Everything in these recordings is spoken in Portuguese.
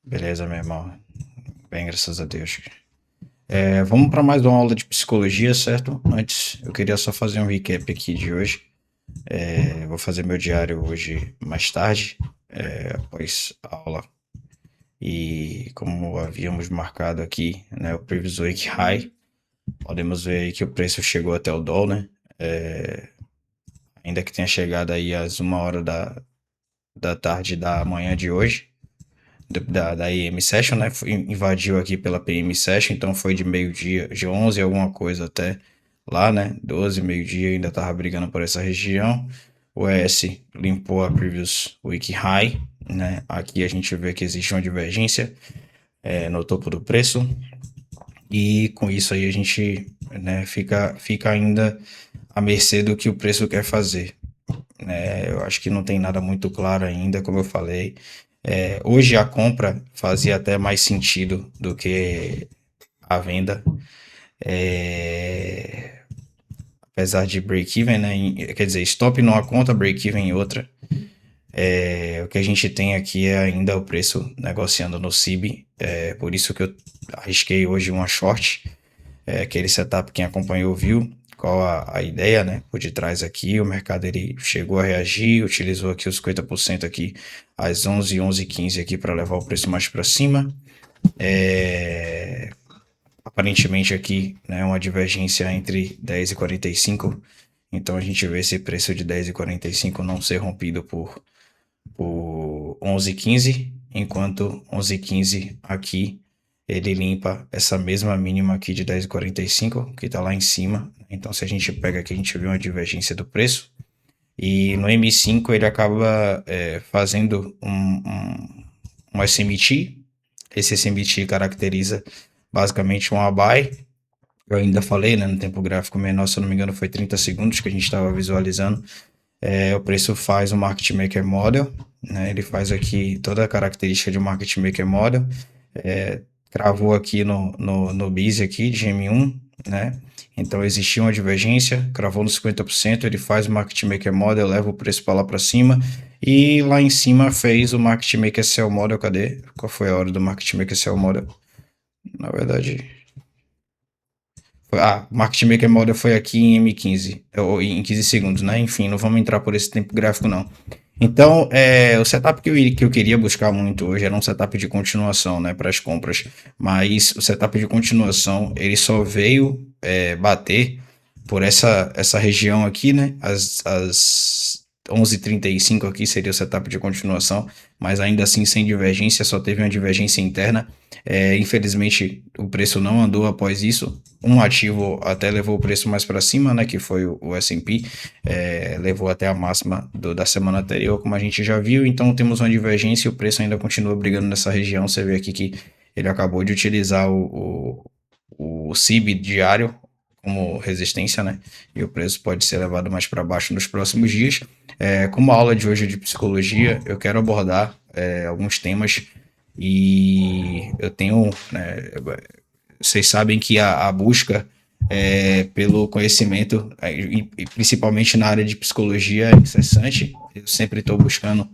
Beleza, meu irmão. Bem, graças a Deus. Vamos para mais uma aula de psicologia, certo? Antes, eu queria só fazer um recap aqui de hoje. Vou fazer meu diário hoje mais tarde, após a aula. E como havíamos marcado aqui, né, o Previous Week High, podemos ver aí que o preço chegou até o dólar, né? Ainda que tenha chegado aí às 1 hora da tarde da manhã de hoje. Da AM Session, né? Invadiu aqui pela PM Session, então foi de meio-dia, de 11 alguma coisa até lá, né? 12, meio-dia, ainda tava brigando por essa região. O ES limpou a previous week high, né? Aqui a gente vê que existe uma divergência no topo do preço, e com isso aí a gente, né, fica ainda à mercê do que o preço quer fazer. Eu acho que não tem nada muito claro ainda, como eu falei. Hoje a compra fazia até mais sentido do que a venda. Apesar de break-even, né? Quer dizer, stop numa conta, break-even em outra. O que a gente tem aqui é ainda o preço negociando no CIB. Por isso que eu arrisquei hoje uma short. Aquele setup, quem acompanhou viu qual a ideia, né? Por detrás aqui, o mercado ele chegou a reagir, utilizou aqui os 50% aqui às 11, 11h15 aqui para levar o preço mais para cima. Aparentemente aqui, né, uma divergência entre 10 e 45. Então a gente vê esse preço de 10 e 45 não ser rompido por 11h15, enquanto 11h15 aqui ele limpa essa mesma mínima aqui de 10,45 que está lá em cima. Então, se a gente pega aqui, a gente vê uma divergência do preço. E no M5 ele acaba fazendo um SMT. Esse SMT caracteriza basicamente um buy. Eu ainda falei, né, no tempo gráfico menor, se eu não me engano, foi 30 segundos que a gente estava visualizando. O preço faz o Market Maker Model, né? Ele faz aqui toda a característica de um Market Maker Model. Cravou aqui no BIS aqui de M1, né? Então existia uma divergência, cravou no 50%, ele faz o Market Maker Model, leva o preço para lá para cima, e lá em cima fez o Market Maker Sell Model. Cadê? Qual foi a hora do Market Maker Sell Model? Na verdade, o Market Maker Model foi aqui em M15, ou em 15 segundos, né? Enfim, não vamos entrar por esse tempo gráfico, não. Então, o setup que eu queria buscar muito hoje era um setup de continuação, né, para as compras. Mas o setup de continuação, ele só veio bater por essa região aqui, né? As 11h35 aqui seria o setup de continuação, mas ainda assim sem divergência, só teve uma divergência interna. Infelizmente, o preço não andou após isso. Um ativo até levou o preço mais para cima, né, que foi o S&P, levou até a máxima da semana anterior, como a gente já viu. Então temos uma divergência e o preço ainda continua brigando nessa região. Você vê aqui que ele acabou de utilizar o CIB diário como resistência, né? E o preço pode ser levado mais para baixo nos próximos dias. Como a aula de hoje é de psicologia, eu quero abordar alguns temas, e eu tenho, né, vocês sabem que a busca pelo conhecimento, e principalmente na área de psicologia, é incessante. Eu sempre estou buscando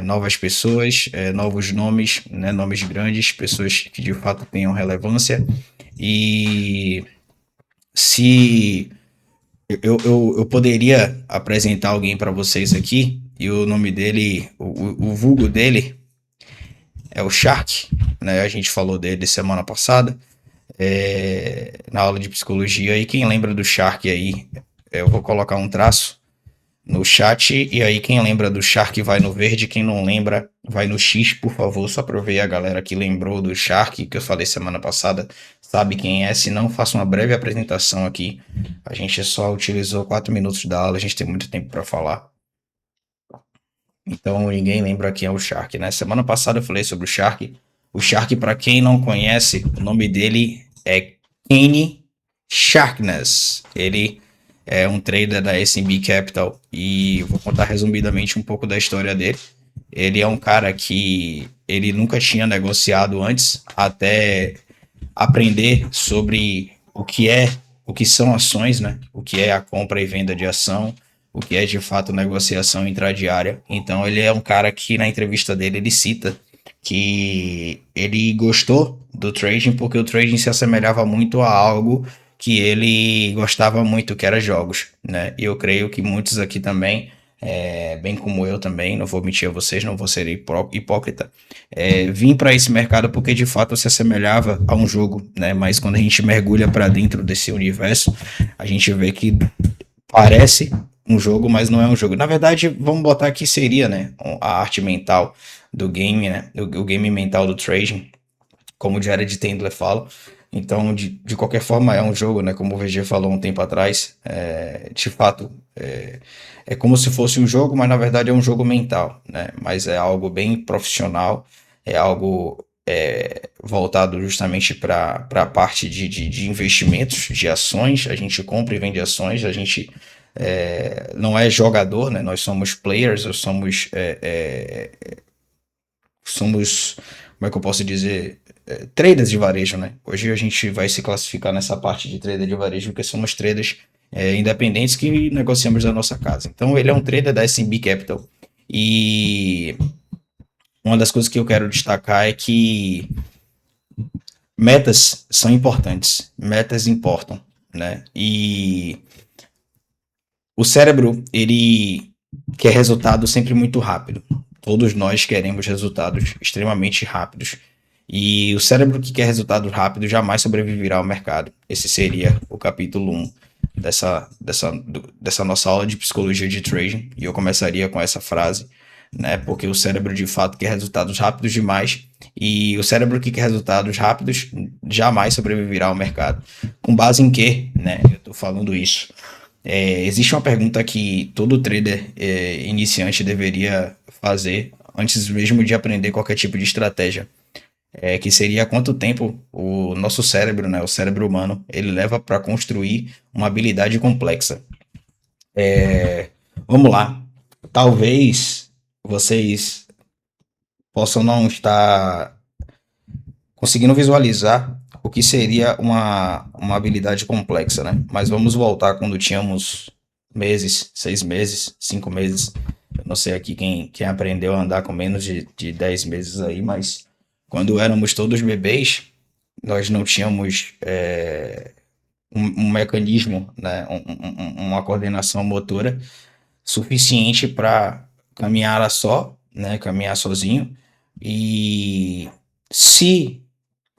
novas pessoas, novos nomes, né, nomes grandes, pessoas que de fato tenham relevância. E se eu poderia apresentar alguém para vocês aqui, e o nome dele, o vulgo dele é o Shark, né? A gente falou dele semana passada, na aula de psicologia. E quem lembra do Shark aí, eu vou colocar um traço no chat, e aí quem lembra do Shark vai no verde, quem não lembra vai no X, por favor, só para eu ver a galera que lembrou do Shark, que eu falei semana passada, sabe quem é. Se não, faço uma breve apresentação aqui. A gente só utilizou 4 minutos da aula, a gente tem muito tempo para falar. Então ninguém lembra quem é o Shark, né? Semana passada eu falei sobre o Shark. O Shark, para quem não conhece, o nome dele é Kenny Sharkness. Ele é um trader da S&P Capital, e vou contar resumidamente um pouco da história dele. Ele é um cara que ele nunca tinha negociado antes, até aprender sobre o que são ações, né? O que é a compra e venda de ação, o que é de fato negociação intradiária. Então ele é um cara que na entrevista dele ele cita que ele gostou do trading porque o trading se assemelhava muito a algo que ele gostava muito, que era jogos, né? E eu creio que muitos aqui também, bem como eu também, não vou mentir a vocês, não vou ser hipócrita, vim para esse mercado porque de fato se assemelhava a um jogo, né? Mas quando a gente mergulha para dentro desse universo, a gente vê que parece um jogo, mas não é um jogo. Na verdade, vamos botar que seria, né, a arte mental do game, né, o game mental do trading, como o Jared Tendler fala. Então, de qualquer forma, é um jogo, né, como o VG falou um tempo atrás, de fato, é como se fosse um jogo, mas na verdade é um jogo mental, né, mas é algo bem profissional, é algo voltado justamente para a parte de investimentos, de ações, a gente compra e vende ações, a gente não é jogador, né? Nós somos players, somos, como é que eu posso dizer, traders de varejo, né? Hoje a gente vai se classificar nessa parte de trader de varejo porque somos traders independentes que negociamos da nossa casa. Então ele é um trader da S&P Capital e uma das coisas que eu quero destacar é que metas são importantes, metas importam, né? E o cérebro, ele quer resultado sempre muito rápido. Todos nós queremos resultados extremamente rápidos. E o cérebro que quer resultados rápidos jamais sobreviverá ao mercado. Esse seria o capítulo 1 dessa nossa aula de psicologia de trading. E eu começaria com essa frase, né? Porque o cérebro de fato quer resultados rápidos demais. E o cérebro que quer resultados rápidos jamais sobreviverá ao mercado. Com base em quê, né? Eu estou falando isso. Existe uma pergunta que todo trader iniciante deveria fazer antes mesmo de aprender qualquer tipo de estratégia, que seria quanto tempo o nosso cérebro, né, o cérebro humano, ele leva para construir uma habilidade complexa. Vamos lá. Talvez vocês possam não estar conseguindo visualizar o que seria uma habilidade complexa, né? Mas vamos voltar quando tínhamos meses, 6 meses, 5 meses. Eu não sei aqui quem aprendeu a andar com menos de 10 meses aí, mas quando éramos todos bebês, nós não tínhamos um mecanismo, né? Uma coordenação motora suficiente para caminhar a só, né? Caminhar sozinho. E se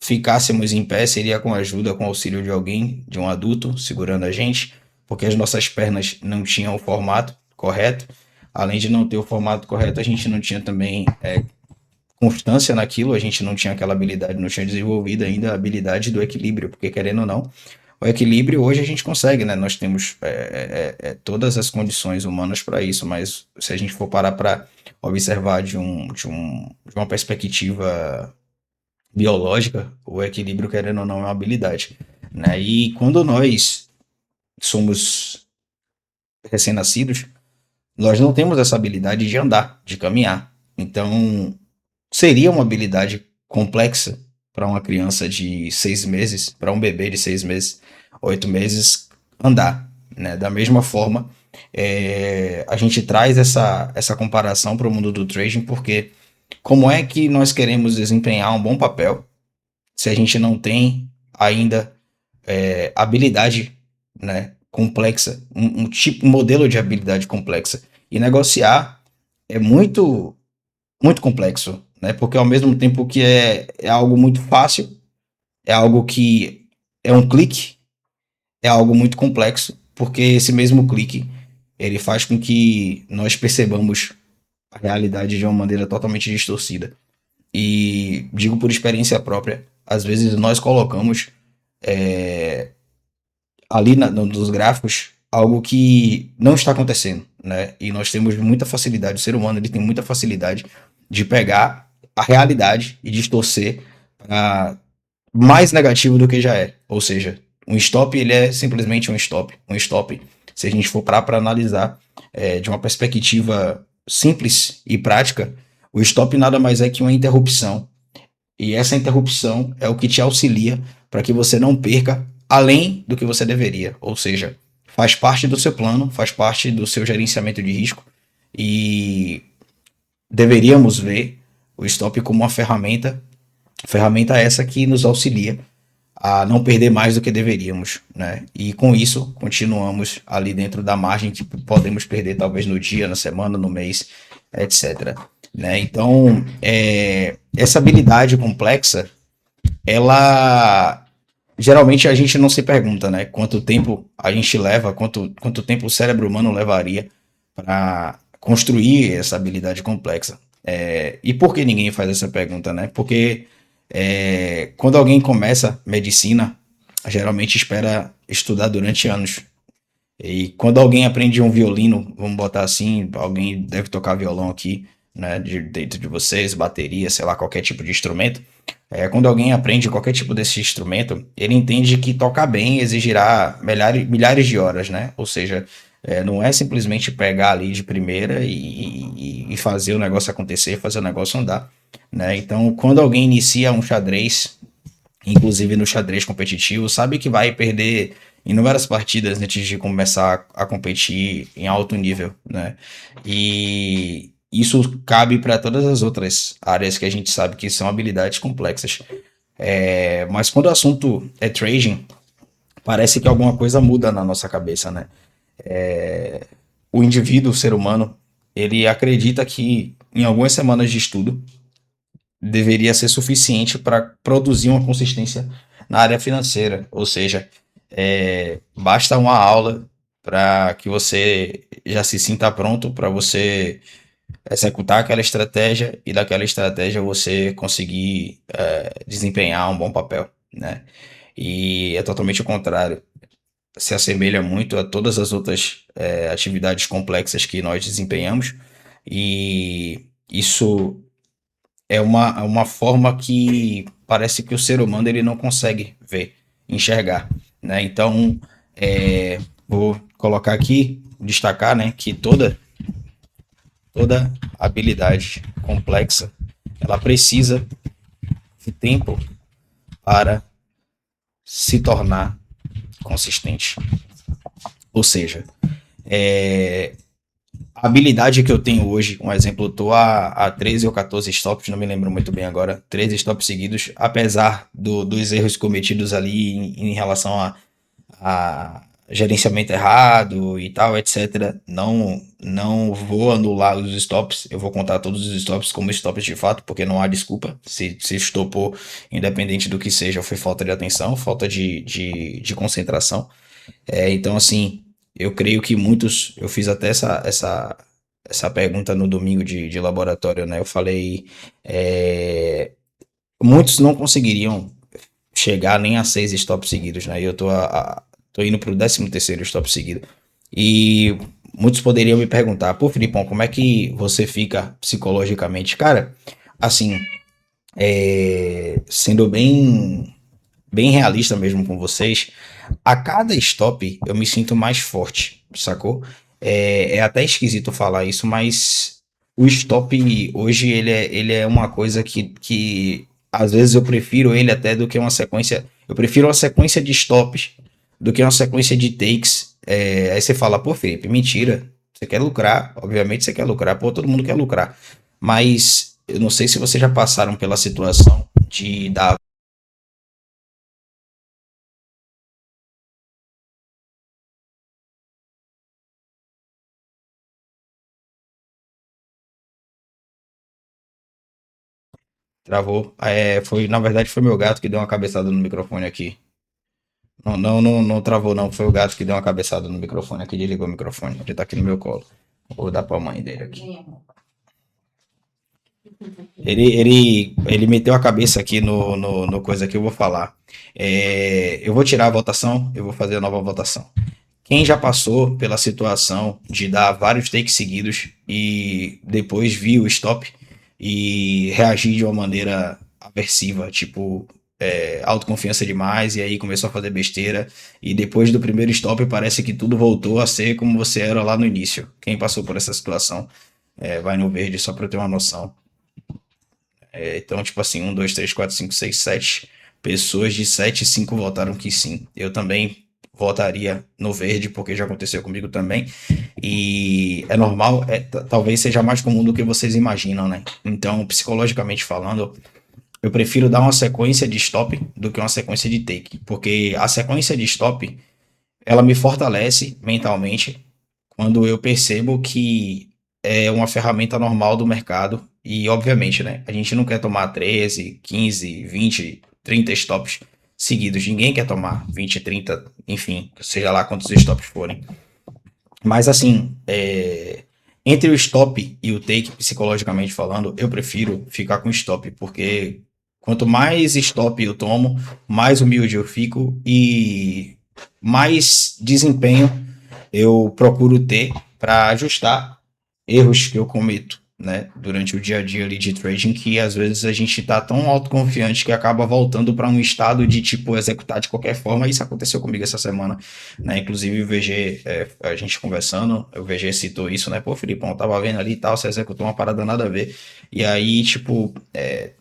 ficássemos em pé, seria com ajuda, com auxílio de alguém, de um adulto, segurando a gente, porque as nossas pernas não tinham o formato correto. Além de não ter o formato correto, a gente não tinha também constância naquilo, a gente não tinha aquela habilidade, não tinha desenvolvido ainda a habilidade do equilíbrio, porque querendo ou não, o equilíbrio hoje a gente consegue, né? Nós temos todas as condições humanas para isso, mas se a gente for parar para observar de uma perspectiva biológica, o equilíbrio, querendo ou não, é uma habilidade, né? E quando nós somos recém-nascidos, nós não temos essa habilidade de andar, de caminhar. Então, seria uma habilidade complexa para uma criança de 6 meses, para um bebê de 6 meses, 8 meses, andar, né? Da mesma forma, a gente traz essa comparação para o mundo do trading, porque como é que nós queremos desempenhar um bom papel se a gente não tem ainda habilidade, né, complexa, um modelo de habilidade complexa. E negociar é muito complexo, né? Porque ao mesmo tempo que é algo muito fácil, é algo que é um clique, é algo muito complexo, porque esse mesmo clique ele faz com que nós percebamos a realidade de uma maneira totalmente distorcida. E digo por experiência própria, às vezes nós colocamos ali nos gráficos algo que não está acontecendo, né? E nós temos muita facilidade, o ser humano ele tem muita facilidade de pegar a realidade e distorcer para mais negativo do que já é. Ou seja, um stop ele é simplesmente um stop. Um stop, se a gente for para analisar de uma perspectiva simples e prática, o stop nada mais é que uma interrupção e essa interrupção é o que te auxilia para que você não perca além do que você deveria. Ou seja, faz parte do seu plano, faz parte do seu gerenciamento de risco e deveríamos ver o stop como uma ferramenta essa que nos auxilia a não perder mais do que deveríamos, né? E com isso, continuamos ali dentro da margem que podemos perder talvez no dia, na semana, no mês, etc. Né? Então, essa habilidade complexa, ela geralmente a gente não se pergunta, né? Quanto tempo a gente leva, quanto tempo o cérebro humano levaria para construir essa habilidade complexa. E por que ninguém faz essa pergunta, né? Porque quando alguém começa medicina, geralmente espera estudar durante anos. E quando alguém aprende um violino, vamos botar assim, alguém deve tocar violão aqui, né, dentro de vocês, bateria, sei lá, qualquer tipo de instrumento. Quando alguém aprende qualquer tipo desse instrumento, ele entende que tocar bem exigirá milhares de horas, né? Ou seja, não é simplesmente pegar ali de primeira e fazer o negócio acontecer, fazer o negócio andar, né? Então, quando alguém inicia um xadrez, inclusive no xadrez competitivo, sabe que vai perder inúmeras partidas antes de começar a competir em alto nível, né? E isso cabe para todas as outras áreas que a gente sabe que são habilidades complexas. Mas quando o assunto é trading, parece que alguma coisa muda na nossa cabeça, né? O indivíduo, o ser humano, ele acredita que em algumas semanas de estudo deveria ser suficiente para produzir uma consistência na área financeira. Ou seja, basta uma aula para que você já se sinta pronto para você executar aquela estratégia e daquela estratégia você conseguir desempenhar um bom papel, né? E é totalmente o contrário. Se assemelha muito a todas as outras atividades complexas que nós desempenhamos e isso é uma forma que parece que o ser humano ele não consegue ver, enxergar, né? Então, vou colocar aqui, destacar, né, que toda habilidade complexa, ela precisa de tempo para se tornar consistente. Ou seja, a habilidade que eu tenho hoje, um exemplo, eu tô a 13 ou 14 stops, não me lembro muito bem agora, 13 stops seguidos, apesar dos erros cometidos ali em relação a gerenciamento errado e tal, etc. Não vou anular os stops, eu vou contar todos os stops como stops de fato, porque não há desculpa. Se estopou, independente do que seja, foi falta de atenção, falta de concentração. Então, assim, eu creio que muitos. Eu fiz até essa pergunta no domingo de laboratório, né? Eu falei. Muitos não conseguiriam chegar nem a 6 stops seguidos, né? E eu tô indo pro 13º stop seguido. E muitos poderiam me perguntar, pô, Filipão, como é que você fica psicologicamente? Cara, assim, sendo bem realista mesmo com vocês, a cada stop eu me sinto mais forte, sacou? É até esquisito falar isso, mas o stop hoje ele é uma coisa que às vezes eu prefiro ele até do que uma sequência. Eu prefiro uma sequência de stops do que uma sequência de takes. Aí você fala, pô, Felipe, mentira. Você quer lucrar, obviamente você quer lucrar, pô, todo mundo quer lucrar. Mas eu não sei se vocês já passaram pela situação de dar. Travou. Na verdade, foi meu gato que deu uma cabeçada no microfone aqui. Não, não, não, não travou, não. Foi o gato que deu uma cabeçada no microfone aqui, desligou o microfone. Ele tá aqui no meu colo. Vou dar pra mãe dele aqui. Ele meteu a cabeça aqui no coisa que eu vou falar. Eu vou tirar a votação, eu vou fazer a nova votação. Quem já passou pela situação de dar vários takes seguidos e depois viu o stop e reagir de uma maneira aversiva, tipo, autoconfiança demais, e aí começou a fazer besteira, e depois do primeiro stop parece que tudo voltou a ser como você era lá no início. Quem passou por essa situação, vai no verde só para ter uma noção. Então, tipo assim, um, dois, três, quatro, cinco, seis, sete pessoas de 7 5 votaram que sim. Eu também voltaria no verde, porque já aconteceu comigo também. E é normal, talvez seja mais comum do que vocês imaginam, né? Então, psicologicamente falando, eu prefiro dar uma sequência de stop do que uma sequência de take, porque a sequência de stop, ela me fortalece mentalmente quando eu percebo que é uma ferramenta normal do mercado e, obviamente, né, a gente não quer tomar 13, 15, 20, 30 stops seguidos. Ninguém quer tomar 20, 30, enfim, seja lá quantos stops forem. Mas assim, entre o stop e o take, psicologicamente falando, eu prefiro ficar com stop, porque quanto mais stop eu tomo, mais humilde eu fico e mais desempenho eu procuro ter para ajustar erros que eu cometo, né, durante o dia a dia ali de trading, que às vezes a gente tá tão autoconfiante que acaba voltando para um estado de tipo executar de qualquer forma. Isso aconteceu comigo essa semana, né? Inclusive o VG, a gente conversando, o VG citou isso, né? Pô, Filipão, eu tava vendo ali e tal, você executou uma parada nada a ver. E aí, tipo,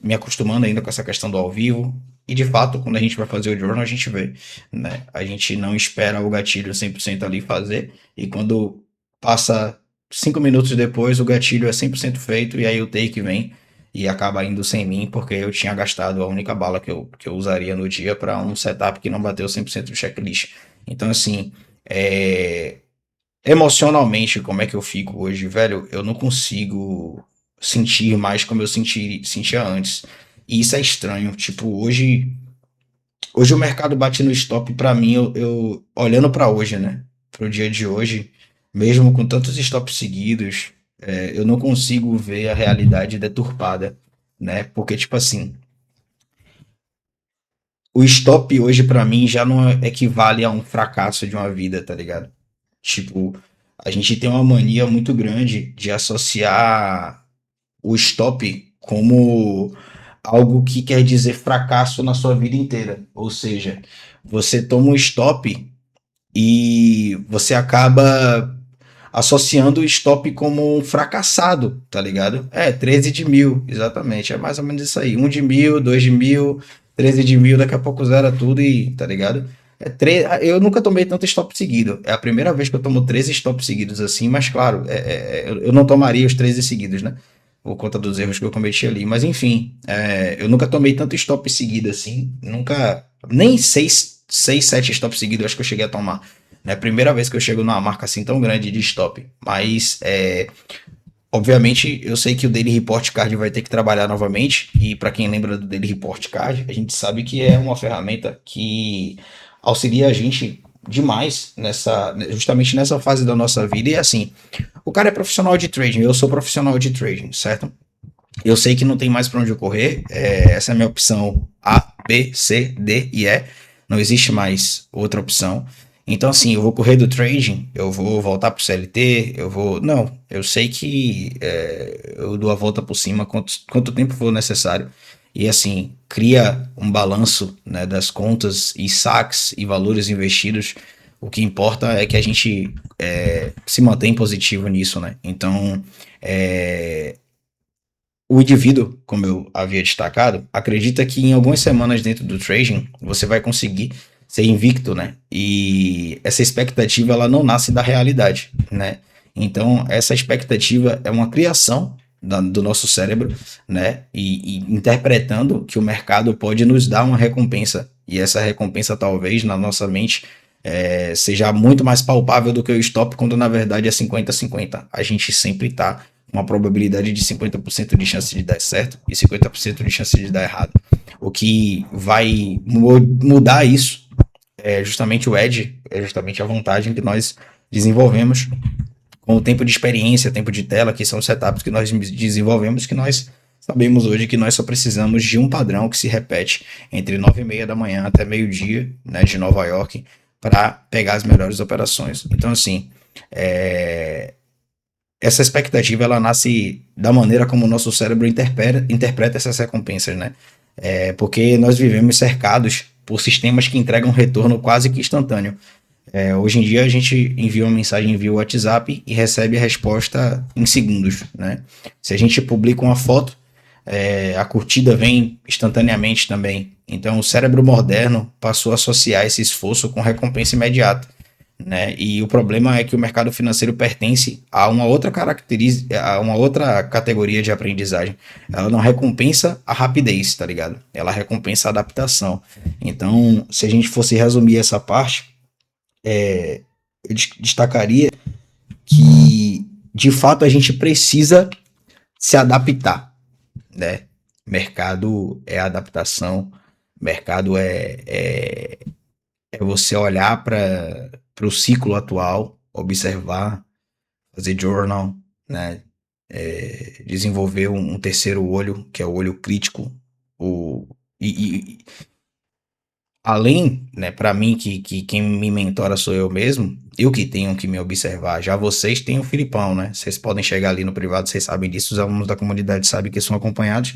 me acostumando ainda com essa questão do ao vivo. E de fato, quando a gente vai fazer o journal, a gente vê, né? A gente não espera o gatilho 100% ali fazer, e quando passa 5 minutos depois, o gatilho é 100% feito, e aí o take vem e acaba indo sem mim, porque eu tinha gastado a única bala que eu usaria no dia para um setup que não bateu 100% do checklist. Então, assim, emocionalmente, como é que eu fico hoje, velho? Eu não consigo sentir mais como eu sentia antes. E isso é estranho. Tipo, hoje o mercado bate no stop pra mim, eu olhando pra hoje, né? Pro dia de hoje, mesmo com tantos stops seguidos, eu não consigo ver a realidade deturpada, né? Porque, tipo assim, o stop hoje pra mim já não equivale a um fracasso de uma vida, tá ligado? Tipo, a gente tem uma mania muito grande de associar o stop como algo que quer dizer fracasso na sua vida inteira. Ou seja, você toma um stop e você acaba associando o stop como um fracassado, tá ligado? 13 de mil, exatamente. É mais ou menos isso aí. 1 de 1.000, 2 de 1.000, 13 de 1.000, daqui a pouco zera tudo e, tá ligado? Eu nunca tomei tanto stop seguido. É a primeira vez que eu tomo 13 stops seguidos assim, mas claro, eu não tomaria os 13 seguidos, né? Por conta dos erros que eu cometi ali. Mas enfim, eu nunca tomei tanto stop seguido assim. Nunca. Nem 7 stops seguidos eu acho que eu cheguei a tomar. É a primeira vez que eu chego numa marca assim tão grande de stop. Mas, obviamente, eu sei que o Daily Report Card vai ter que trabalhar novamente. E para quem lembra do Daily Report Card, a gente sabe que é uma ferramenta que auxilia a gente demais justamente nessa fase da nossa vida. E assim, o cara é profissional de trading, eu sou profissional de trading, certo? Eu sei que não tem mais para onde eu correr. Essa é a minha opção A, B, C, D e E. Não existe mais outra opção. Então, assim, eu vou correr do trading, eu vou voltar pro CLT, eu vou. Não, eu sei que eu dou a volta por cima quanto tempo for necessário. E, assim, cria um balanço, né, das contas e saques e valores investidos. O que importa é que a gente se mantém positivo nisso, né? Então, é, o indivíduo, como eu havia destacado, acredita que em algumas semanas dentro do trading você vai conseguir ser invicto, né? E essa expectativa ela não nasce da realidade, né? Então essa expectativa é uma criação do nosso cérebro, né? E interpretando que o mercado pode nos dar uma recompensa e essa recompensa talvez na nossa mente seja muito mais palpável do que o stop, quando na verdade é 50-50. A gente sempre está uma probabilidade de 50% de chance de dar certo e 50% de chance de dar errado. O que vai mudar isso é justamente o edge, é justamente a vantagem que nós desenvolvemos com o tempo de experiência, tempo de tela, que são os setups que nós desenvolvemos, que nós sabemos hoje que nós só precisamos de um padrão que se repete entre 9:30 da manhã até meio-dia, né, de Nova York, para pegar as melhores operações. Então, assim, essa expectativa ela nasce da maneira como o nosso cérebro interpreta essas recompensas, né? Porque nós vivemos cercados por sistemas que entregam retorno quase que instantâneo. Hoje em dia a gente envia uma mensagem via WhatsApp e recebe a resposta em segundos, né? Se a gente publica uma foto, A curtida vem instantaneamente também. Então, o cérebro moderno passou a associar esse esforço com recompensa imediata, né? E o problema é que o mercado financeiro pertence a uma outra característica, a uma outra categoria de aprendizagem. Ela não recompensa a rapidez, tá ligado? Ela recompensa a adaptação. Então, se a gente fosse resumir essa parte, eu destacaria que, de fato, a gente precisa se adaptar, né? Mercado é adaptação, mercado é você olhar para o ciclo atual, observar, fazer journal, né? Desenvolver um terceiro olho, que é o olho crítico. O, e, além, né, para mim, que quem me mentora sou eu mesmo, eu que tenho que me observar. Já vocês têm o Filipão, né? Vocês podem chegar ali no privado, vocês sabem disso, os alunos da comunidade sabem que são acompanhados.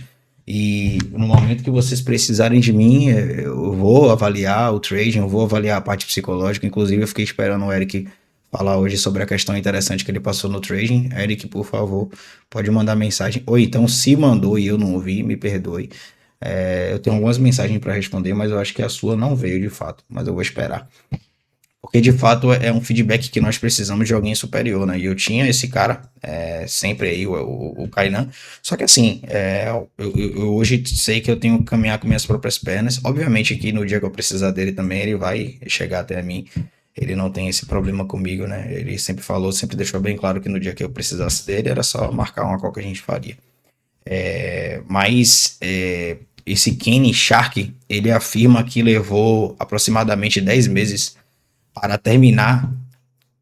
E no momento que vocês precisarem de mim, eu vou avaliar o trading, eu vou avaliar a parte psicológica. Inclusive, eu fiquei esperando o Eric falar hoje sobre a questão interessante que ele passou no trading. Eric, por favor, pode mandar mensagem. Ou então, se mandou e eu não ouvi, me perdoe. Eu tenho algumas mensagens para responder, mas eu acho que a sua não veio de fato, mas eu vou esperar. Porque de fato é um feedback que nós precisamos de alguém superior, né? E eu tinha esse cara, sempre aí, o Kainan. Só que assim, eu hoje sei que eu tenho que caminhar com minhas próprias pernas. Obviamente que no dia que eu precisar dele também, ele vai chegar até mim. Ele não tem esse problema comigo, né? Ele sempre falou, sempre deixou bem claro que no dia que eu precisasse dele, era só marcar uma qual que a gente faria. Mas esse Kenny Shark, ele afirma que levou aproximadamente 10 meses para terminar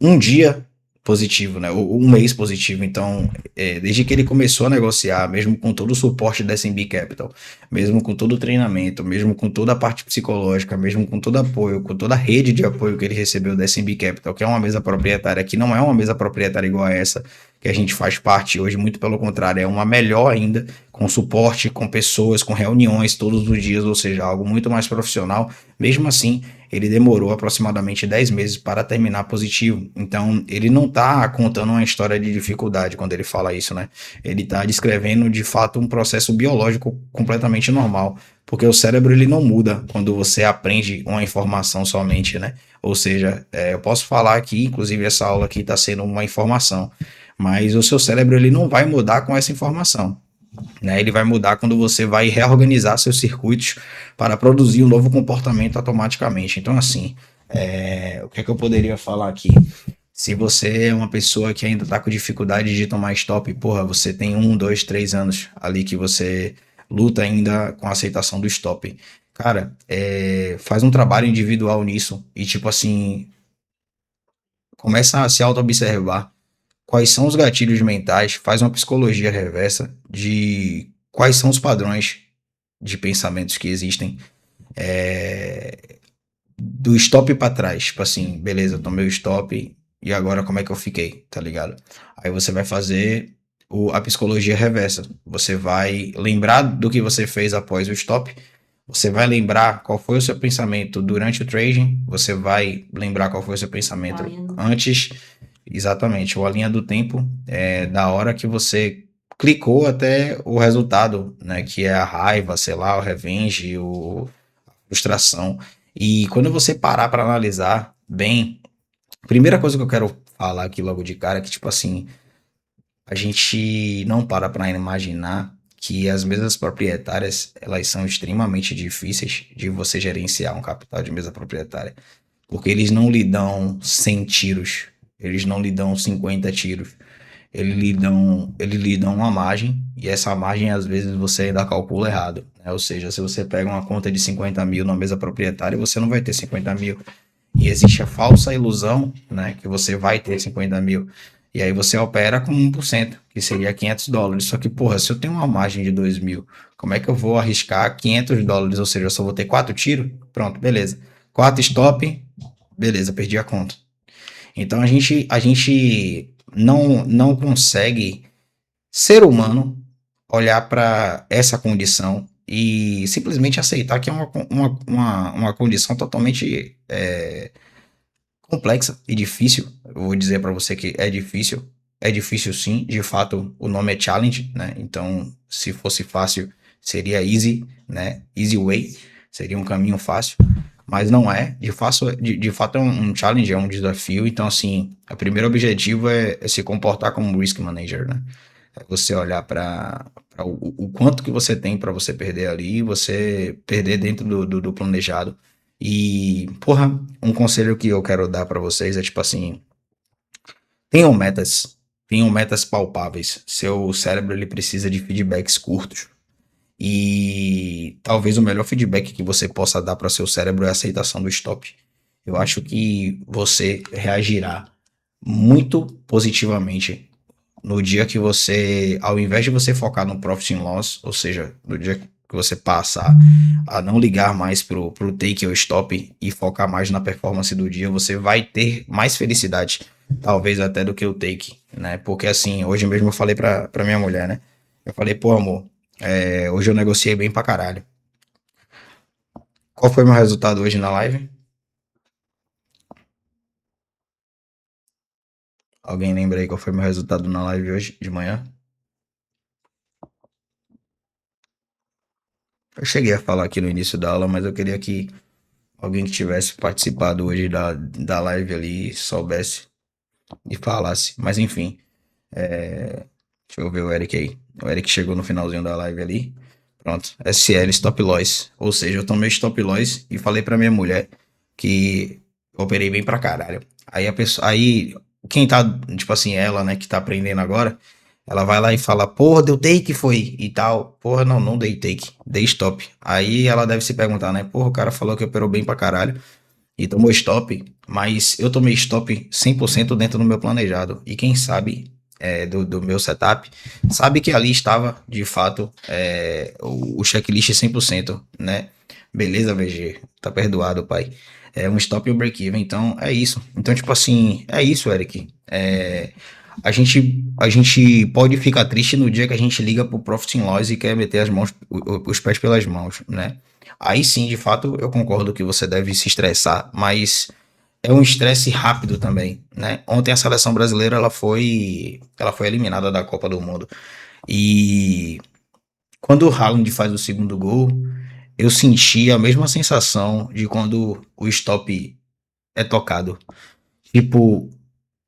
um dia positivo, né? Um mês positivo. Então, desde que ele começou a negociar, mesmo com todo o suporte da SMB Capital, mesmo com todo o treinamento, mesmo com toda a parte psicológica, mesmo com todo apoio, com toda a rede de apoio que ele recebeu da SMB Capital, que é uma mesa proprietária, que não é uma mesa proprietária igual a essa que a gente faz parte hoje, muito pelo contrário, é uma melhor ainda, com suporte, com pessoas, com reuniões todos os dias, ou seja, algo muito mais profissional. Mesmo assim, ele demorou aproximadamente 10 meses para terminar positivo. Então, ele não está contando uma história de dificuldade quando ele fala isso, né? Ele está descrevendo, de fato, um processo biológico completamente normal. Porque o cérebro ele não muda quando você aprende uma informação somente, né? Ou seja, eu posso falar aqui, inclusive essa aula aqui está sendo uma informação, mas o seu cérebro ele não vai mudar com essa informação, né? Ele vai mudar quando você vai reorganizar seus circuitos para produzir um novo comportamento automaticamente. Então, assim, o que é que eu poderia falar aqui? Se você é uma pessoa que ainda está com dificuldade de tomar stop, porra, você tem 1, 2, 3 anos ali que você luta ainda com a aceitação do stop. Cara, faz um trabalho individual nisso e, tipo assim, começa a se auto-observar quais são os gatilhos mentais, faz uma psicologia reversa de quais são os padrões de pensamentos que existem, do stop para trás, tipo assim, beleza, tomei o stop e agora como é que eu fiquei, tá ligado? Aí você vai fazer a psicologia reversa, você vai lembrar do que você fez após o stop, você vai lembrar qual foi o seu pensamento durante o trading, você vai lembrar qual foi o seu pensamento antes, exatamente, ou a linha do tempo da hora que você clicou até o resultado, né, que é a raiva, sei lá, o revenge, a frustração. E quando você parar para analisar bem, a primeira coisa que eu quero falar aqui logo de cara é que, tipo assim, a gente não para imaginar que as mesas proprietárias, elas são extremamente difíceis de você gerenciar um capital de mesa proprietária, porque eles não lhe dão 100 tiros, eles não lhe dão 50 tiros, eles lhe dão uma margem, e essa margem às vezes você ainda calcula errado, né? Ou seja, se você pega uma conta de 50 mil na mesa proprietária, você não vai ter 50 mil. E existe a falsa ilusão, né, que você vai ter 50 mil. E aí você opera com 1%, que seria US$ 500. Só que, porra, se eu tenho uma margem de 2 mil, como é que eu vou arriscar US$ 500? Ou seja, eu só vou ter 4 tiros? Pronto, beleza. 4 stop, beleza, perdi a conta. Então a gente não consegue, ser humano, olhar para essa condição e simplesmente aceitar que é uma condição totalmente complexa e difícil. Eu vou dizer para você que é difícil. É difícil sim, de fato o nome é Challenge, né? Então, se fosse fácil, seria easy, né? Easy way, seria um caminho fácil, mas não é. De fato é um challenge, é um desafio. Então, assim, o primeiro objetivo é se comportar como um risk manager, né? É você olhar para o quanto que você tem para você perder ali, você perder dentro do planejado. E, porra, um conselho que eu quero dar para vocês é tipo assim, tenham metas, tenham metas palpáveis. Seu cérebro ele precisa de feedbacks curtos. E talvez o melhor feedback que você possa dar para seu cérebro é a aceitação do stop. Eu acho que você reagirá muito positivamente no dia que você, ao invés de você focar no profit and loss, ou seja, no dia que você passar a não ligar mais pro take ou stop e focar mais na performance do dia, você vai ter mais felicidade, talvez até do que o take, né? Porque assim, hoje mesmo eu falei pra minha mulher, né? Eu falei, pô, amor, hoje eu negociei bem pra caralho. Qual foi meu resultado hoje na live? Alguém lembra aí qual foi meu resultado na live hoje de manhã? Eu cheguei a falar aqui no início da aula, mas eu queria que alguém que tivesse participado hoje da live ali soubesse e falasse. Mas enfim, deixa eu ver o Eric aí. O Eric chegou no finalzinho da live ali. Pronto, SL Stop Loss. Ou seja, eu tomei Stop Loss e falei pra minha mulher que eu operei bem pra caralho. Aí a pessoa, aí quem tá, tipo assim, ela, né, que tá aprendendo agora, ela vai lá e fala, porra, deu take foi e tal. Porra, não, não dei take, dei stop. Aí ela deve se perguntar, né, porra, o cara falou que operou bem pra caralho e tomou stop, mas eu tomei stop 100% dentro do meu planejado. E quem sabe do meu setup, sabe que ali estava, de fato, o checklist 100%, né? Beleza, VG, tá perdoado, pai. É um stop e um break-even, então é isso. Então, tipo assim, é isso, Eric. A gente pode ficar triste no dia que a gente liga pro Profit and Loss e quer meter as mãos, os pés pelas mãos, né? Aí sim, de fato, eu concordo que você deve se estressar, mas é um estresse rápido também, né? Ontem a seleção brasileira ela foi eliminada da Copa do Mundo. E quando o Haaland faz o segundo gol, eu senti a mesma sensação de quando o stop é tocado. Tipo,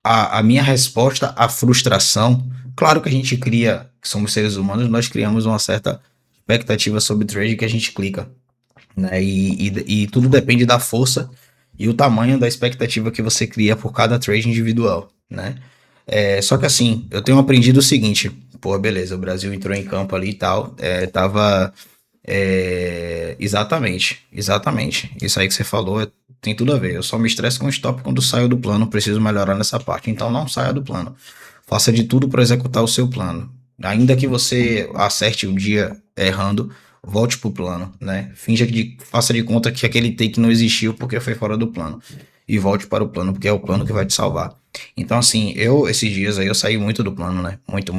a minha resposta à frustração, claro que a gente cria, somos seres humanos, nós criamos uma certa expectativa sobre o trade que a gente clica, né? E tudo depende da força e o tamanho da expectativa que você cria por cada trade individual, né? Só que assim, eu tenho aprendido o seguinte, pô, beleza, o Brasil entrou em campo ali e tal, tava exatamente. Isso aí que você falou tem tudo a ver. Eu só me estresso com o stop quando saio do plano, preciso melhorar nessa parte. Então não saia do plano. Faça de tudo para executar o seu plano. Ainda que você acerte um dia errando, volte pro plano, né? Faça de conta que aquele take não existiu porque foi fora do plano. E volte para o plano, porque é o plano que vai te salvar. Então, assim, esses dias aí, eu saí muito do plano, né? Muito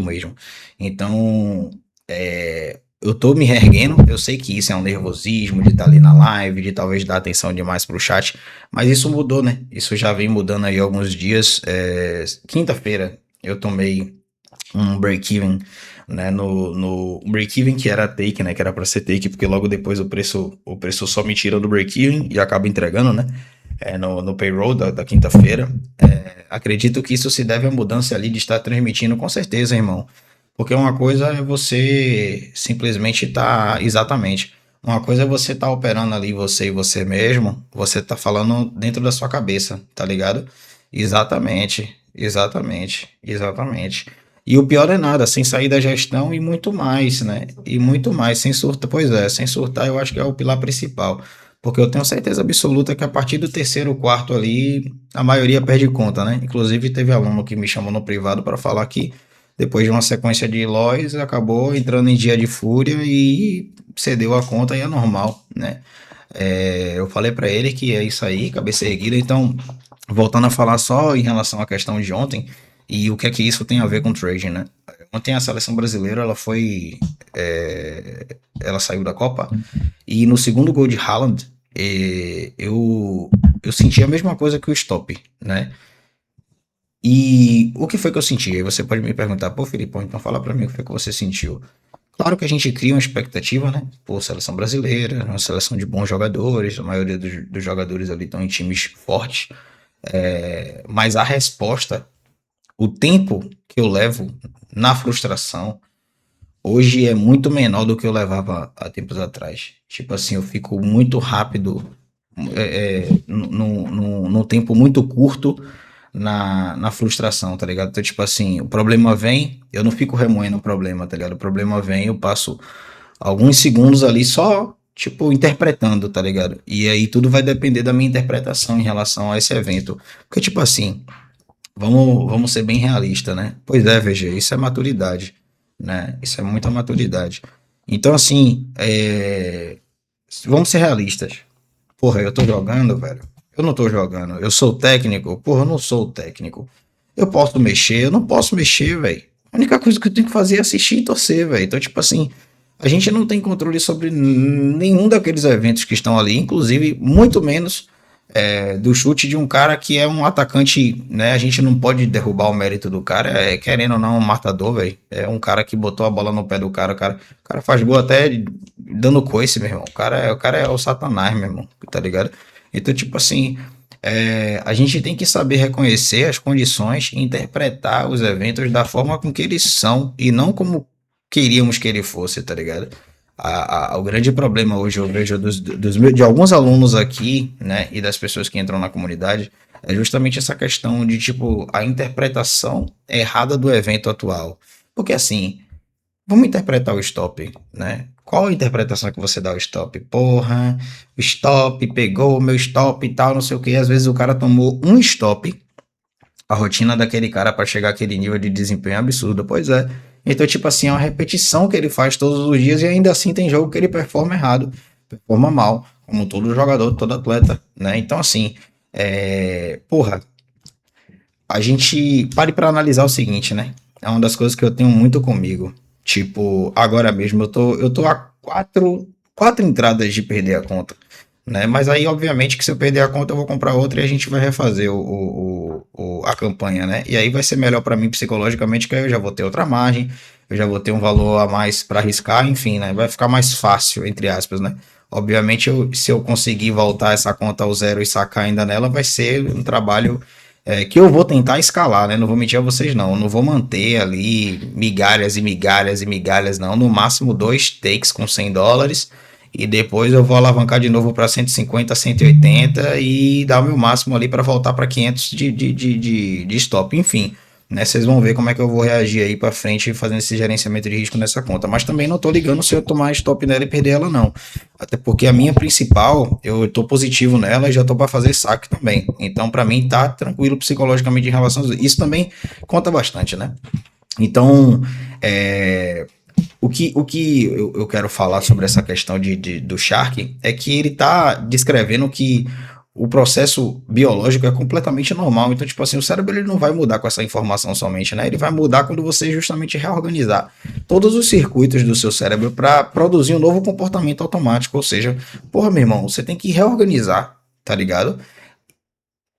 mesmo. Então, eu tô me reerguendo. Eu sei que isso é um nervosismo de estar ali na live, de talvez dar atenção demais pro chat, mas isso mudou, né? Isso já vem mudando aí há alguns dias. Quinta-feira eu tomei um break-even, né? No break-even que era take, né? Que era para ser take, porque logo depois o preço só me tira do break-even e acaba entregando, né? No payroll da quinta-feira. Acredito que isso se deve à mudança ali de estar transmitindo, com certeza, irmão. Porque uma coisa é você simplesmente estar. Exatamente. Uma coisa é você estar operando ali você e você mesmo, você tá falando dentro da sua cabeça, tá ligado? Exatamente. E o pior é nada, sem sair da gestão e muito mais, né? E muito mais, sem surtar. Pois é, sem surtar eu acho que é o pilar principal. Porque eu tenho certeza absoluta que a partir do terceiro, quarto ali, a maioria perde conta, né? Inclusive teve aluno que me chamou no privado para falar que depois de uma sequência de loss, acabou entrando em dia de fúria e cedeu a conta e é normal, né? Eu falei para ele que é isso aí, cabeça erguida. Então, voltando a falar só em relação à questão de ontem e o que é que isso tem a ver com trading, né? Ontem a seleção brasileira ela saiu da Copa e no segundo gol de Haaland, eu eu senti a mesma coisa que o stop, né? E o que foi que eu senti? Aí você pode me perguntar, pô, Filipão, então fala pra mim o que foi que você sentiu. Claro que a gente cria uma expectativa, né? Pô, seleção brasileira, uma seleção de bons jogadores, a maioria dos jogadores ali estão em times fortes, mas a resposta, o tempo que eu levo na frustração, hoje é muito menor do que eu levava há tempos atrás. Tipo assim, eu fico muito rápido, num tempo muito curto na frustração, tá ligado? Então, tipo assim, o problema vem, eu não fico remoendo o problema, tá ligado? O problema vem, eu passo alguns segundos ali só, tipo, interpretando, tá ligado? E aí tudo vai depender da minha interpretação em relação a esse evento. Porque, tipo assim, vamos ser bem realistas, né? Pois é, VG, isso é maturidade, né? Isso é muita maturidade. Então, assim, vamos ser realistas. Porra, eu tô jogando, velho. Eu não tô jogando. Eu sou técnico. Porra, eu não sou técnico. Eu posso mexer, eu não posso mexer, velho. A única coisa que eu tenho que fazer é assistir e torcer, velho. Então, tipo assim, a gente não tem controle sobre nenhum daqueles eventos que estão ali, inclusive, muito menos do chute de um cara que é um atacante, né? A gente não pode derrubar o mérito do cara, querendo ou não, um matador, velho. É um cara que botou a bola no pé do cara, o cara faz gol até dando coice, meu irmão. O cara é o satanás, meu irmão, tá ligado? Então, tipo assim, a gente tem que saber reconhecer as condições e interpretar os eventos da forma com que eles são e não como queríamos que ele fosse, tá ligado? O grande problema hoje eu vejo de alguns alunos aqui, né, e das pessoas que entram na comunidade, é justamente essa questão de, tipo, a interpretação errada do evento atual. Porque, assim, vamos interpretar o stop, né? Qual a interpretação que você dá ao stop? Porra, o stop pegou o meu stop e tal, não sei o que. Às vezes o cara tomou um stop, a rotina daquele cara para chegar àquele nível de desempenho absurdo. Pois é. Então, tipo assim, é uma repetição que ele faz todos os dias e ainda assim tem jogo que ele performa errado, performa mal, como todo jogador, todo atleta, né? Então, assim, porra, a gente pare para analisar o seguinte, né? É uma das coisas que eu tenho muito comigo. Tipo, agora mesmo eu tô a quatro entradas de perder a conta, né? Mas aí, obviamente, que se eu perder a conta, eu vou comprar outra e a gente vai refazer a campanha, né? E aí vai ser melhor para mim psicologicamente, que aí eu já vou ter outra margem, eu já vou ter um valor a mais para arriscar, enfim, né? Vai ficar mais fácil, entre aspas, né? Obviamente, se eu conseguir voltar essa conta ao zero e sacar ainda nela, vai ser um trabalho que eu vou tentar escalar, né? Não vou mentir a vocês, não. Eu não vou manter ali migalhas e migalhas e migalhas, não. No máximo 2 takes com US$ 100 e depois eu vou alavancar de novo para 150, 180 e dar o meu máximo ali para voltar para 500 de stop. Enfim, né? Vocês vão ver como é que eu vou reagir aí para frente fazendo esse gerenciamento de risco nessa conta. Mas também não tô ligando se eu tomar stop nela e perder ela, não. Até porque a minha principal, eu tô positivo nela e já tô para fazer saque também. Então, para mim, tá tranquilo psicologicamente em relação a isso. Isso também conta bastante, né? Então, o que eu quero falar sobre essa questão do Shark é que ele está descrevendo que o processo biológico é completamente normal. Então, tipo assim, o cérebro ele não vai mudar com essa informação somente, né? Ele vai mudar quando você justamente reorganizar todos os circuitos do seu cérebro para produzir um novo comportamento automático. Ou seja, porra, meu irmão, você tem que reorganizar, tá ligado?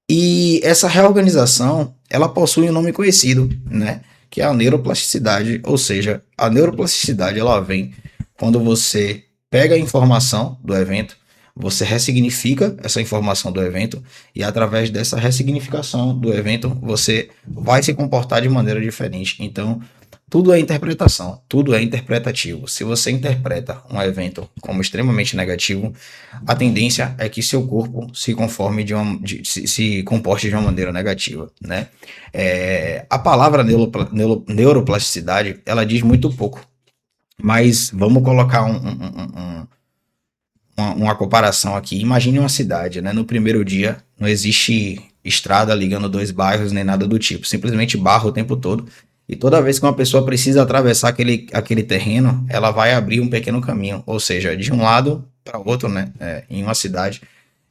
E essa reorganização, ela possui um nome conhecido, né? Que é a neuroplasticidade, ou seja, a neuroplasticidade ela vem quando você pega a informação do evento, você ressignifica essa informação do evento e através dessa ressignificação do evento você vai se comportar de maneira diferente. Então, tudo é interpretação, tudo é interpretativo. Se você interpreta um evento como extremamente negativo, a tendência é que seu corpo se conforme se comporte de uma maneira negativa, né? A palavra neuroplasticidade, ela diz muito pouco, mas vamos colocar uma comparação aqui. Imagine uma cidade, né? No primeiro dia, não existe estrada ligando dois bairros nem nada do tipo, simplesmente barro o tempo todo. E toda vez que uma pessoa precisa atravessar aquele terreno, ela vai abrir um pequeno caminho, ou seja, de um lado para o outro, né? Em uma cidade,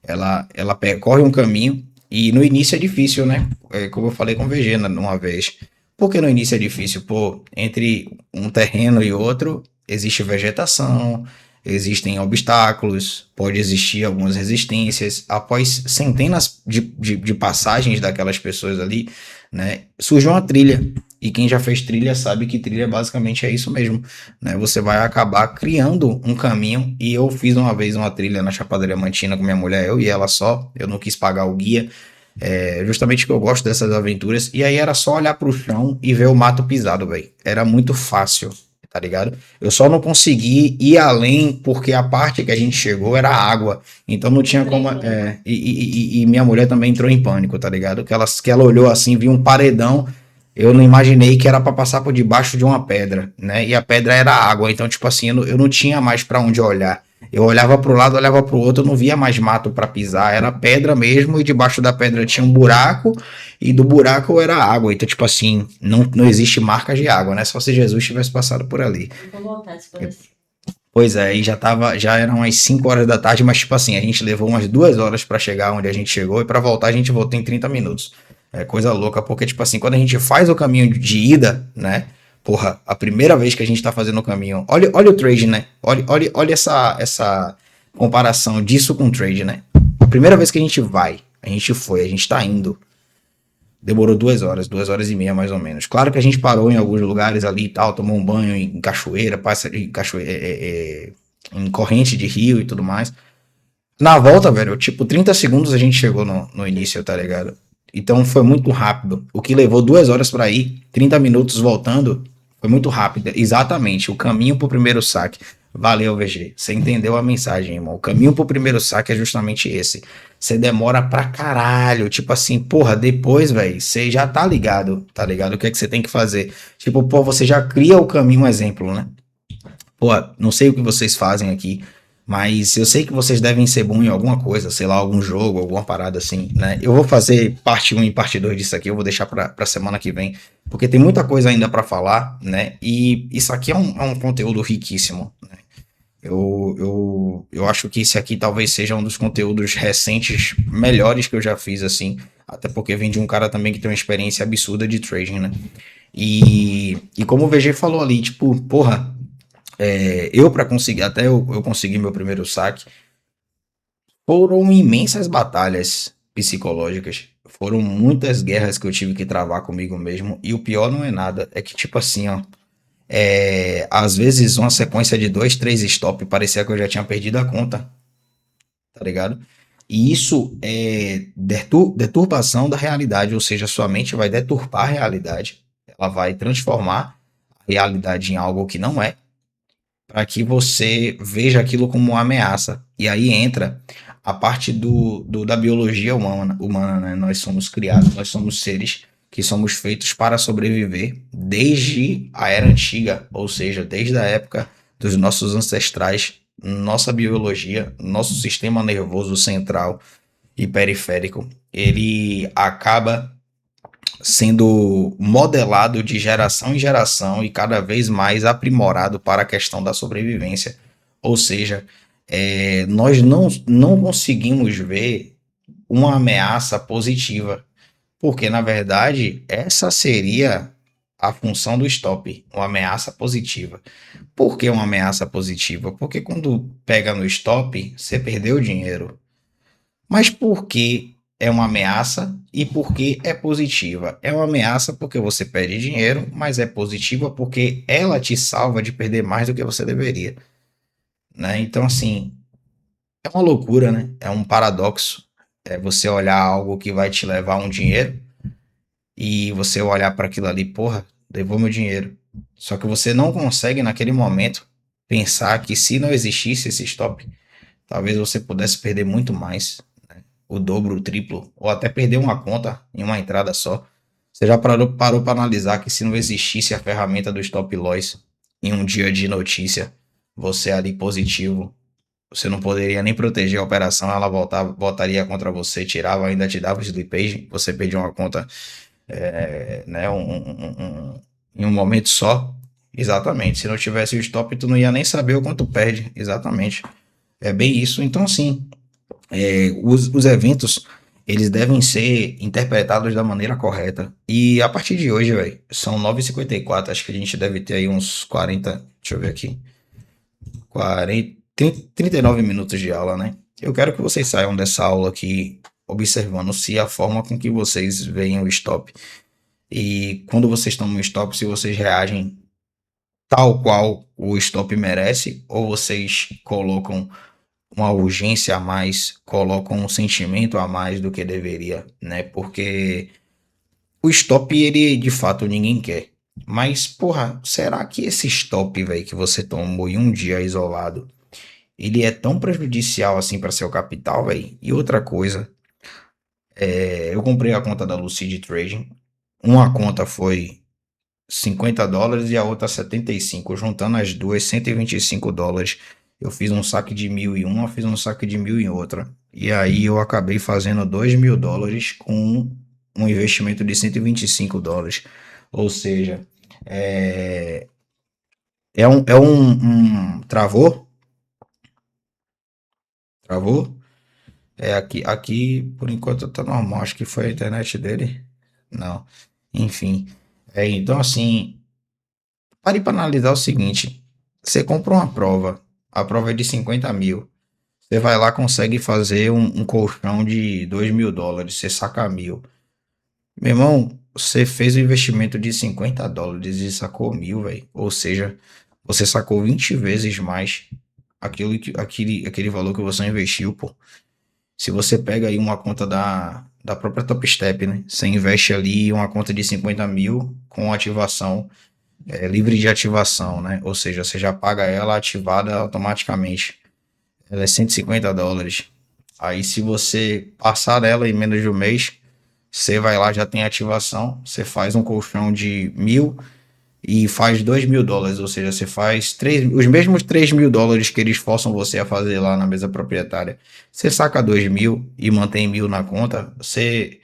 ela percorre um caminho e no início é difícil, né? Como eu falei com o Vegena uma vez. Por que no início é difícil? Pô, entre um terreno e outro existe vegetação, existem obstáculos, pode existir algumas resistências. Após centenas de passagens daquelas pessoas ali, né, surge uma trilha. E quem já fez trilha sabe que trilha basicamente é isso mesmo, né? Você vai acabar criando um caminho. E eu fiz uma vez uma trilha na Chapada Diamantina com minha mulher, eu e ela só. Eu não quis pagar o guia, justamente que eu gosto dessas aventuras. E aí era só olhar pro chão e ver o mato pisado, velho. Era muito fácil, tá ligado? Eu só não consegui ir além porque a parte que a gente chegou era água. Então não tinha como. E minha mulher também entrou em pânico, tá ligado? Que ela olhou assim, viu um paredão. Eu não imaginei que era para passar por debaixo de uma pedra, né? E a pedra era água. Então, tipo assim, eu não tinha mais para onde olhar. Eu olhava para o lado, olhava para o outro, eu não via mais mato para pisar, era pedra mesmo, e debaixo da pedra tinha um buraco, e do buraco era água. Então, tipo assim, não existe marcas de água, né? Só se Jesus tivesse passado por ali. Pois é, e já eram as 5 horas da tarde, mas tipo assim, a gente levou umas 2 horas para chegar onde a gente chegou, e para voltar a gente voltou em 30 minutos. É coisa louca, porque tipo assim, quando a gente faz o caminho de ida, né? Porra, a primeira vez que a gente tá fazendo o caminho, olha o trade, né? Olha essa comparação disso com o trade, né? A primeira vez que a gente foi, a gente tá indo. Demorou 2 horas e meia mais ou menos. Claro que a gente parou em alguns lugares ali e tal, tomou um banho em cachoeira, em corrente de rio e tudo mais. Na volta, velho, tipo, 30 segundos a gente chegou no início, tá ligado? Então foi muito rápido. O que levou 2 horas pra ir, 30 minutos voltando, foi muito rápido. Exatamente, o caminho pro primeiro saque. Valeu, VG. Você entendeu a mensagem, irmão. O caminho pro primeiro saque é justamente esse. Você demora pra caralho. Tipo assim, porra, depois, velho, você já tá ligado, tá ligado? O que é que você tem que fazer? Tipo, pô, você já cria o caminho, um exemplo, né? Pô, não sei o que vocês fazem aqui, mas eu sei que vocês devem ser bons em alguma coisa, sei lá, algum jogo, alguma parada assim, né? Eu vou fazer parte um e parte 2 disso aqui, eu vou deixar pra semana que vem, porque tem muita coisa ainda pra falar, né? E isso aqui é um conteúdo riquíssimo, né? Eu acho que esse aqui talvez seja um dos conteúdos recentes melhores que eu já fiz, assim, até porque vem de um cara também que tem uma experiência absurda de trading, né? E como o VG falou ali, tipo, porra, eu para conseguir, até eu conseguir meu primeiro saque, foram imensas batalhas psicológicas, foram muitas guerras que eu tive que travar comigo mesmo, e o pior não é nada, é que tipo assim, ó, às vezes uma sequência de 2, 3 stop parecia que eu já tinha perdido a conta, tá ligado? E isso é deturpação da realidade, ou seja, sua mente vai deturpar a realidade, ela vai transformar a realidade em algo que não é, para que você veja aquilo como uma ameaça. E aí entra a parte da biologia humana, né? Nós somos criados, nós somos seres que somos feitos para sobreviver desde a era antiga, ou seja, desde a época dos nossos ancestrais, nossa biologia, nosso sistema nervoso central e periférico, ele acaba sendo modelado de geração em geração e cada vez mais aprimorado para a questão da sobrevivência. Ou seja, nós não conseguimos ver uma ameaça positiva, porque na verdade essa seria a função do stop, uma ameaça positiva. Por que uma ameaça positiva? Porque quando pega no stop, você perdeu dinheiro. Mas por que é uma ameaça e por que é positiva? É uma ameaça porque você perde dinheiro, mas é positiva porque ela te salva de perder mais do que você deveria, né? Então, assim, é uma loucura, né? É um paradoxo. É você olhar algo que vai te levar um dinheiro e você olhar para aquilo ali, porra, levou meu dinheiro. Só que você não consegue naquele momento pensar que se não existisse esse stop, talvez você pudesse perder muito mais, o dobro, o triplo, ou até perder uma conta em uma entrada só. Você já parou para analisar que se não existisse a ferramenta do stop loss em um dia de notícia, você ali positivo, você não poderia nem proteger a operação, ela voltaria contra você, tirava, ainda te dava slippage, você perdia uma conta, né, em um momento só. Exatamente. Se não tivesse o stop, tu não ia nem saber o quanto perde. Exatamente. É bem isso. Então, assim, os eventos eles devem ser interpretados da maneira correta. E a partir de hoje, velho, são 9h54. Acho que a gente deve ter aí uns 40. Deixa eu ver aqui. 40. 39 minutos de aula, né? Eu quero que vocês saiam dessa aula aqui observando se a forma com que vocês veem o stop e quando vocês tomam o stop, se vocês reagem tal qual o stop merece ou vocês colocam uma urgência a mais, colocam um sentimento a mais do que deveria, né? Porque o stop, ele de fato ninguém quer. Mas, porra, será que esse stop, velho, que você tomou em um dia isolado, ele é tão prejudicial assim para seu capital, velho? E outra coisa, eu comprei a conta da Lucid Trading. Uma conta foi US$ 50 e a outra 75. Juntando as duas, US$ 125. Eu fiz um saque de 1.000 em uma, fiz um saque de 1.000 em outra. E aí eu acabei fazendo US$ 2.000 com um investimento de US$ 125. Ou seja, é, Travou? Travou? Aqui por enquanto tá normal. Acho que foi a internet dele. Não. Enfim. Então assim, pare para analisar o seguinte: você compra uma prova, a prova é de 50 mil. Você vai lá, consegue fazer um colchão de US$ 2.000, você saca 1.000. Meu irmão, você fez um investimento de US$ 50 e sacou 1.000, velho. Ou seja, você sacou 20 vezes mais aquele valor que você investiu, pô. Se você pega aí uma conta da própria Top Step, né? Você investe ali uma conta de 50 mil com ativação livre de ativação, né? Ou seja, você já paga ela ativada automaticamente. Ela é US$ 150. Aí, se você passar ela em menos de um mês, você vai lá, já tem ativação, você faz um colchão de 1.000 e faz US$ 2.000. Ou seja, você faz os mesmos US$ 3.000 que eles forçam você a fazer lá na mesa proprietária. Você saca 2.000 e mantém 1.000 na conta, você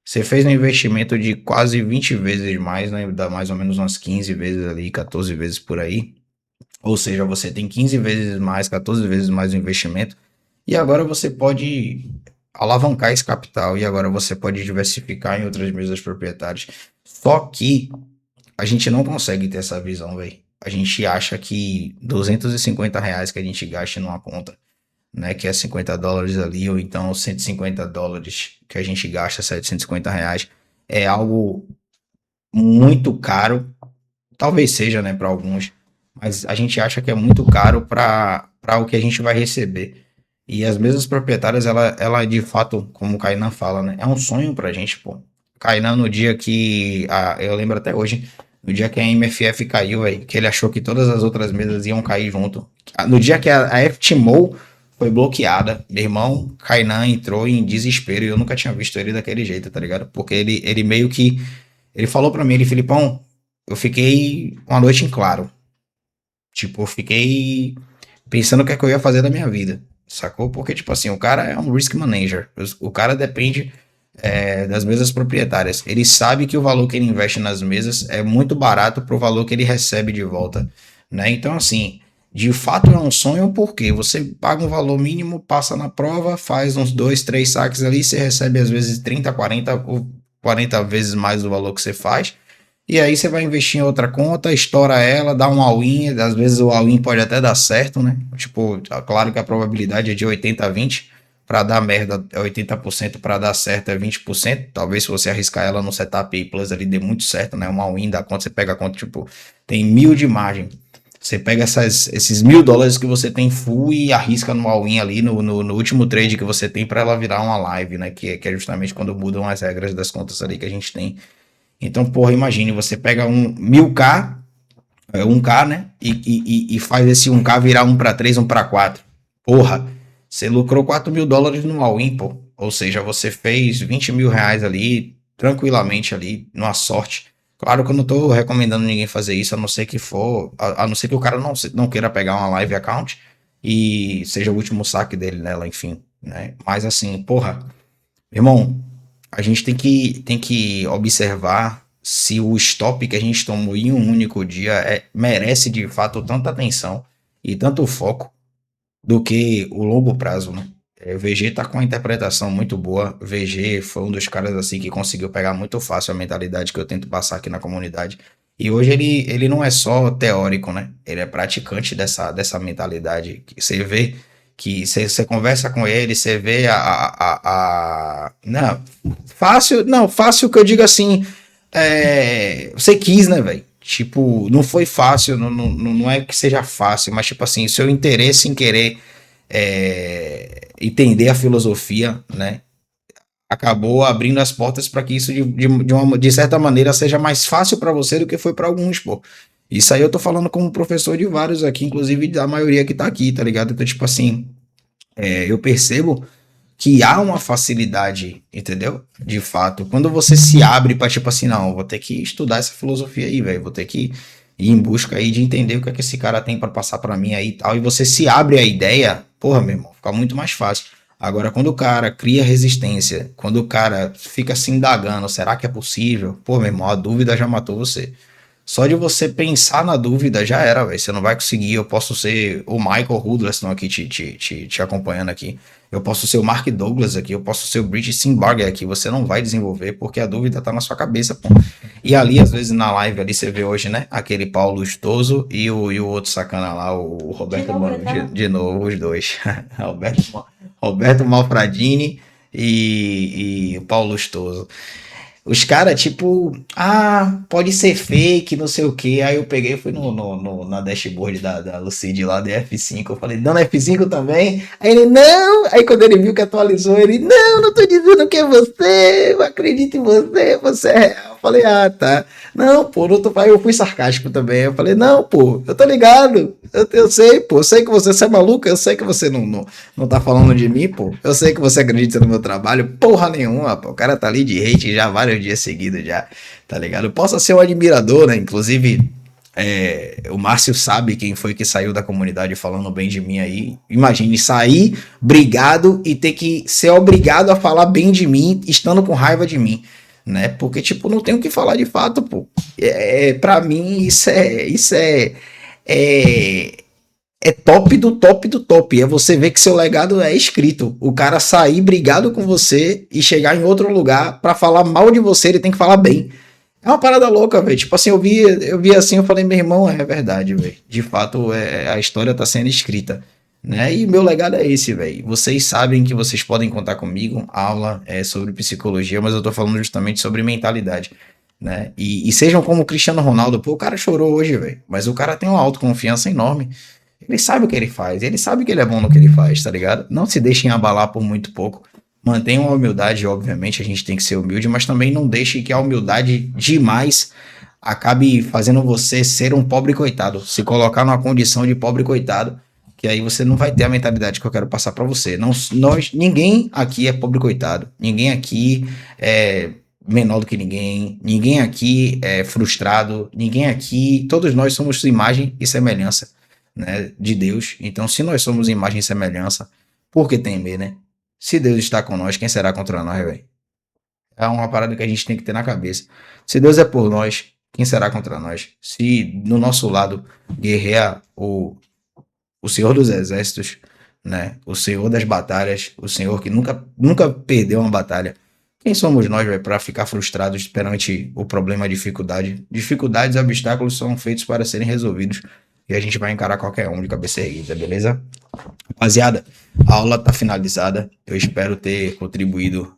fez um investimento de quase 20 vezes mais, né? Dá mais ou menos umas 15 vezes ali, 14 vezes por aí. Ou seja, você tem 15 vezes mais, 14 vezes mais o investimento. E agora você pode alavancar esse capital. E agora você pode diversificar em outras mesas proprietárias. Só que a gente não consegue ter essa visão, velho. A gente acha que R$ 250 que a gente gasta numa conta, né, que é US$ 50 ali, ou então US$ 150 que a gente gasta, R$ 750, é algo muito caro. Talvez seja, né, para alguns, mas a gente acha que é muito caro para o que a gente vai receber. E as mesas proprietárias, ela de fato, como o Kainan fala, né, é um sonho pra gente, pô. Kainan, no dia que, eu lembro até hoje, no dia que a MFF caiu, velho, que ele achou que todas as outras mesas iam cair junto. No dia que a FTMO foi bloqueada, meu irmão, Kainan entrou em desespero e eu nunca tinha visto ele daquele jeito, tá ligado? Porque ele meio que, ele falou pra mim, ele, Filipão, eu fiquei uma noite em claro. Tipo, eu fiquei pensando o que é que eu ia fazer da minha vida, sacou? Porque, tipo assim, o cara é um risk manager. O cara depende das mesas proprietárias. Ele sabe que o valor que ele investe nas mesas é muito barato pro valor que ele recebe de volta, né? Então, assim, de fato é um sonho porque você paga um valor mínimo, passa na prova, faz uns 2, 3 saques ali, você recebe às vezes 30, 40 ou 40 vezes mais do valor que você faz. E aí você vai investir em outra conta, estoura ela, dá um all-in, às vezes o all-in pode até dar certo, né? Tipo, claro que a probabilidade é de 80 a 20, para dar merda é 80%, para dar certo é 20%. Talvez se você arriscar ela no setup A plus ali dê muito certo, né? Um all-in da conta, você pega a conta, tipo, tem 1.000 de margem. Você pega esses US$ 1.000 que você tem full e arrisca no all-in ali no último trade que você tem para ela virar uma live, né? Que é justamente quando mudam as regras das contas ali que a gente tem. Então, porra, imagine, você pega um 1.000K, 1K, né? E faz esse 1K virar 1 para 3, 1 para 4. Porra, você lucrou US$ 4.000 no all-in, pô. Ou seja, você fez R$ 20.000 ali, tranquilamente ali, numa sorte. Claro que eu não tô recomendando ninguém fazer isso, a não ser que for, a não ser que o cara não queira pegar uma live account e seja o último saque dele nela, enfim, né? Mas assim, porra, irmão, a gente tem que observar se o stop que a gente tomou em um único dia merece de fato tanta atenção e tanto foco do que o longo prazo, né? O VG tá com uma interpretação muito boa. VG foi um dos caras assim que conseguiu pegar muito fácil a mentalidade que eu tento passar aqui na comunidade. E hoje ele não é só teórico, né? Ele é praticante dessa mentalidade. Que você vê que você conversa com ele, você vê Não, fácil, não, fácil que eu digo assim, você quis, né, velho? Tipo, não foi fácil, não é que seja fácil, mas tipo assim, seu interesse em querer entender a filosofia, né? Acabou abrindo as portas para que isso de certa maneira seja mais fácil para você do que foi para alguns, pô. Isso aí eu tô falando como professor de vários aqui, inclusive da maioria que tá aqui, tá ligado? Então, tipo assim, eu percebo que há uma facilidade, entendeu? De fato, quando você se abre para tipo assim, não, vou ter que estudar essa filosofia aí, velho, vou ter que ir em busca aí de entender o que é que esse cara tem para passar para mim aí e tal, e você se abre a ideia, porra, meu irmão, fica muito mais fácil. Agora, quando o cara cria resistência, quando o cara fica se indagando, será que é possível? Pô, meu irmão, a dúvida já matou você. Só de você pensar na dúvida já era, velho. Você não vai conseguir. Eu posso ser o Michael Hudson aqui te acompanhando aqui. Eu posso ser o Mark Douglas aqui. Eu posso ser o Bridget Simbarger aqui. Você não vai desenvolver porque a dúvida tá na sua cabeça, pô. E ali, às vezes, na live ali, você vê hoje, né? Aquele Paulo Lustoso e o outro sacana lá, o Roberto Mano, de novo, os dois. Roberto Malfradini e o Paulo Lustoso. Os caras, tipo, pode ser fake, não sei o que. Aí eu peguei e fui na dashboard da Lucid lá, do F5. Eu falei, dando F5 também? Aí ele, não. Aí quando ele viu que atualizou, ele, não tô dizendo que é você, eu acredito em você, você é real. Eu falei, tá. Não, pô, não tô... Aí eu fui sarcástico também. Eu falei, não, pô, eu tô ligado. Eu sei, pô, eu sei que você é maluco, eu sei que você não tá falando de mim, pô. Eu sei que você acredita no meu trabalho, porra nenhuma, pô. O cara tá ali de hate já vários dias seguidos já, tá ligado? Eu posso ser um admirador, né? Inclusive, o Márcio sabe quem foi que saiu da comunidade falando bem de mim aí. Imagine sair brigado e ter que ser obrigado a falar bem de mim, estando com raiva de mim, né? Porque, tipo, não tem o que falar de fato, pô. Pra mim, é, é top do top do top. É você ver que seu legado é escrito. O cara sair brigado com você e chegar em outro lugar pra falar mal de você, ele tem que falar bem. É uma parada louca, velho. Tipo assim, eu vi assim, eu falei, meu irmão, é verdade, velho. De fato, a história tá sendo escrita, né? E meu legado é esse, velho. Vocês sabem que vocês podem contar comigo. A aula é sobre psicologia, mas eu tô falando justamente sobre mentalidade, né? E sejam como o Cristiano Ronaldo. Pô, o cara chorou hoje, velho. Mas o cara tem uma autoconfiança enorme. Ele sabe o que ele faz. Ele sabe que ele é bom no que ele faz, tá ligado? Não se deixem abalar por muito pouco. Mantenham a humildade, obviamente, a gente tem que ser humilde, mas também não deixe que a humildade demais acabe fazendo você ser um pobre coitado, se colocar numa condição de pobre coitado, que aí você não vai ter a mentalidade que eu quero passar para você. Não, ninguém aqui é pobre coitado, ninguém aqui é menor do que ninguém, ninguém aqui é frustrado, ninguém aqui, todos nós somos imagem e semelhança, né, de Deus. Então, se nós somos imagem e semelhança, por que temer, né? Se Deus está com nós, quem será contra nós, velho? É uma parada que a gente tem que ter na cabeça. Se Deus é por nós, quem será contra nós? Se no nosso lado guerreia o Senhor dos Exércitos, né? O Senhor das batalhas, o Senhor que nunca perdeu uma batalha. Quem somos nós, velho, para ficar frustrados perante o problema, a dificuldade? Dificuldades e obstáculos são feitos para serem resolvidos. E a gente vai encarar qualquer um de cabeça erguida, beleza? Rapaziada, a aula tá finalizada. Eu espero ter contribuído